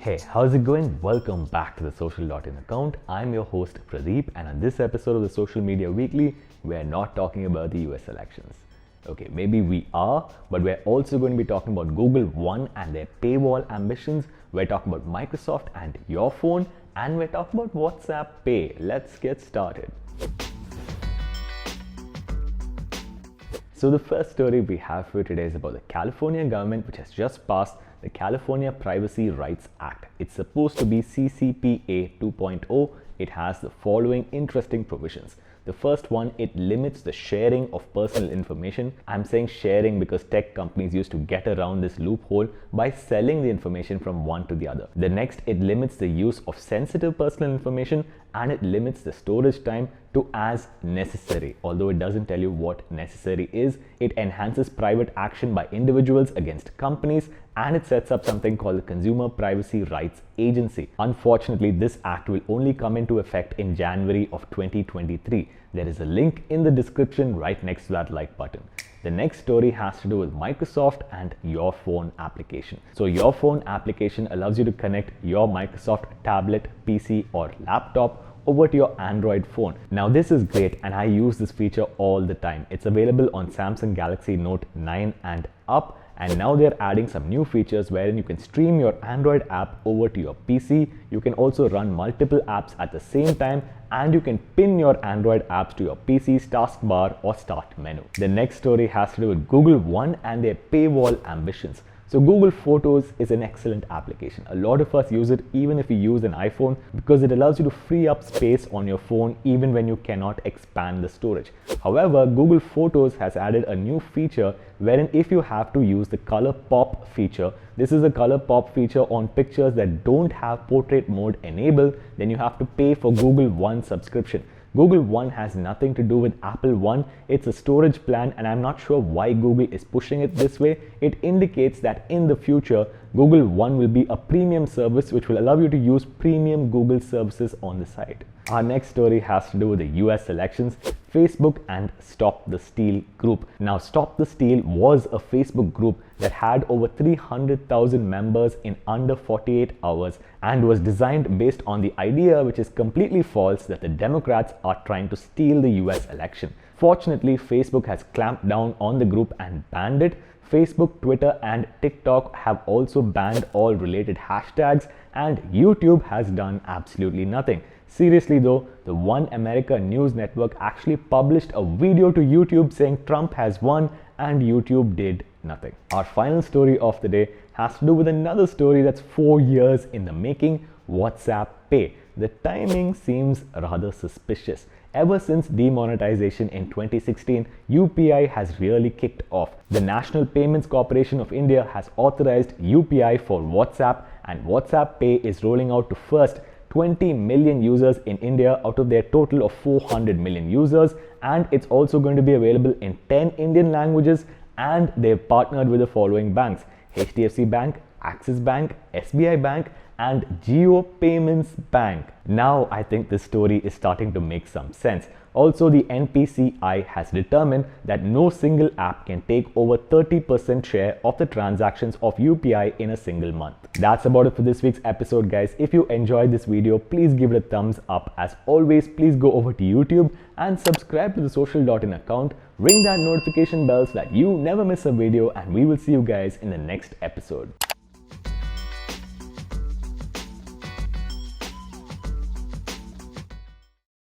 Hey, how's it going? Welcome back to the Social.in account. I'm your host Pradeep, and on this episode of the Social Media Weekly, we're not talking about the US elections. Okay, maybe we are, but we're also going to be talking about Google One and their paywall ambitions. We're talking about Microsoft and your phone, and we're talking about WhatsApp Pay. Let's get started. So the first story we have for today is about the California government, which has just passed the California Privacy Rights Act. It's supposed to be CCPA 2.0. It has the following interesting provisions. The first one, it limits the sharing of personal information. I'm saying sharing because tech companies used to get around this loophole by selling the information from one to the other. The next, it limits the use of sensitive personal information, and it limits the storage time to as necessary. Although it doesn't tell you what necessary is, it enhances private action by individuals against companies, and it sets up something called the Consumer Privacy Rights Agency. Unfortunately, this act will only come into effect in January of 2023. There is a link in the description right next to that like button. The next story has to do with Microsoft and your phone application. So your phone application allows you to connect your Microsoft tablet, PC or laptop over to your Android phone. Now this is great, and I use this feature all the time. It's available on Samsung Galaxy Note 9 and up, and now they're adding some new features wherein you can stream your Android app over to your PC. You can also run multiple apps at the same time, and you can pin your Android apps to your PC's taskbar or start menu. The next story has to do with Google One and their paywall ambitions. So Google Photos is an excellent application. A lot of us use it even if you use an iPhone, because it allows you to free up space on your phone even when you cannot expand the storage. However, Google Photos has added a new feature wherein if you have to use the color pop feature, this is a color pop feature on pictures that don't have portrait mode enabled, then you have to pay for Google One subscription. Google One has nothing to do with Apple One. It's a storage plan, and I'm not sure why Google is pushing it this way. It indicates that in the future, Google One will be a premium service which will allow you to use premium Google services on the site. Our next story has to do with the US elections, Facebook and Stop the Steal group. Now, Stop the Steal was a Facebook group that had over 300,000 members in under 48 hours and was designed based on the idea, which is completely false, that the Democrats are trying to steal the US election. Fortunately, Facebook has clamped down on the group and banned it. Facebook, Twitter and TikTok have also banned all related hashtags, and YouTube has done absolutely nothing. Seriously though, the One America News Network actually published a video to YouTube saying Trump has won, and YouTube did nothing. Our final story of the day has to do with another story that's 4 years in the making, WhatsApp Pay. The timing seems rather suspicious. Ever since demonetization in 2016, UPI has really kicked off. The National Payments Corporation of India has authorized UPI for WhatsApp, and WhatsApp Pay is rolling out to first 20 million users in India out of their total of 400 million users, and it's also going to be available in 10 Indian languages, and they've partnered with the following banks: HDFC Bank, Axis Bank, SBI Bank and Jio Payments Bank. Now I think this story is starting to make some sense. Also, the NPCI has determined that no single app can take over 30% share of the transactions of UPI in a single month. That's about it for this week's episode, guys. If you enjoyed this video, please give it a thumbs up. As always, please go over to YouTube and subscribe to the Social.in account. Ring that notification bell so that you never miss a video, and we will see you guys in the next episode.